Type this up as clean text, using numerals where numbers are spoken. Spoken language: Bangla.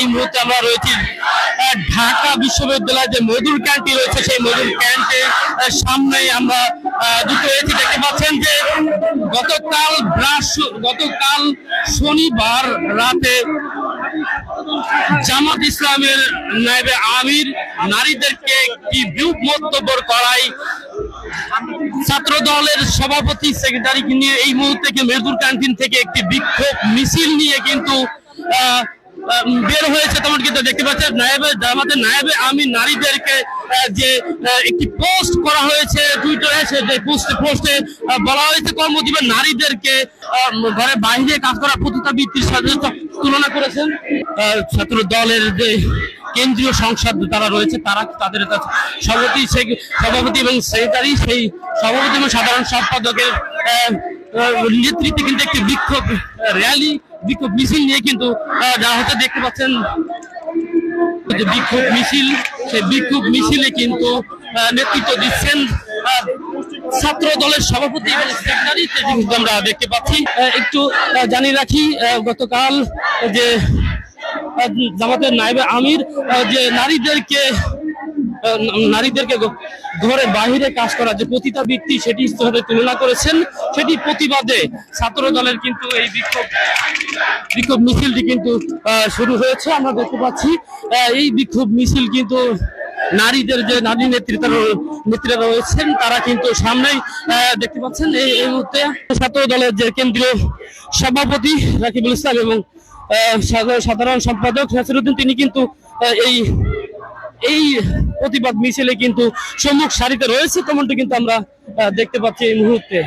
এই মুহূর্তে আমরা রয়েছি ঢাকা বিশ্ববিদ্যালয়ের যে মধুর ক্যান্টি রয়েছে সেই মধুর ক্যান্টির সামনে আমরা যুক্ত হয়েছি। দেখতে পাচ্ছেন যে গতকাল শনিবার রাতে জামাত ইসলামের নায়েবে আমির নারীদেরকে একটি বিরূপ মন্তব্য করায় ছাত্র দলের সভাপতি সেক্রেটারিকে নিয়ে এই মুহূর্তে মধুর ক্যান্টিন থেকে একটি বিক্ষোভ মিছিল নিয়ে কিন্তু বের হয়েছে। তেমন কিন্তু দেখতে পাচ্ছেন জামাতের নায়েবে আমির নারীদেরকে যে একটি পোস্ট করা হয়েছে টুইটারে, যে পোস্টে বলা হয়েছে কর্মজীবী নারীদেরকে ঘরে বাইরে কাজ করা পতিতাবৃত্তির সাথে তুলনা করেছেন। ছাত্র দলের যে কেন্দ্রীয় সংসদ তারা রয়েছে তাদের সভাপতি এবং সেক্রেটারি, সেই সভাপতি এবং সাধারণ সম্পাদকের নেতৃত্বে কিন্তু একটি বিক্ষোভ মিছিল নিয়ে কিন্তু যা হচ্ছে দেখতে পাচ্ছেন বিক্ষোভ মিছিল। সেই বিক্ষোভ মিছিলে কিন্তু নেতৃত্ব দিচ্ছেন ছাত্র দলের সভাপতি এবং সেক্রেটারি, কিন্তু আমরা দেখতে পাচ্ছি। একটু জানিয়ে রাখি, গতকাল যে জামাতের নায়েবে আমির যে নারীদেরকে ঘরে বাহিরে কাজ করা যে পতিতাবৃত্তি সেটি সাথে তুলনা করেছেন, সেটি প্রতিবাদে ছাত্র দলের কিন্তু এই বিক্ষোভ মিছিলটি কিন্তু শুরু হয়েছে। আমরা দেখতে পাচ্ছি এই বিক্ষোভ মিছিল কিন্তু নারীদের যে নারী নেত্রীরা রয়েছেন তারা কিন্তু সামনেই দেখতে পাচ্ছেন। এই মুহূর্তে ছাত্র দলের যে কেন্দ্রীয় সভাপতি রাকিবুল ইসলাম এবং সাধারণ সম্পাদক নাসিরউদ্দিন তিনি কিন্তু এই প্রতিবাদ মিছিলে কিন্তু সম্মুখ সারিতে রয়েছে, তেমনটা কিন্তু আমরা দেখতে পাচ্ছি এই মুহূর্তে।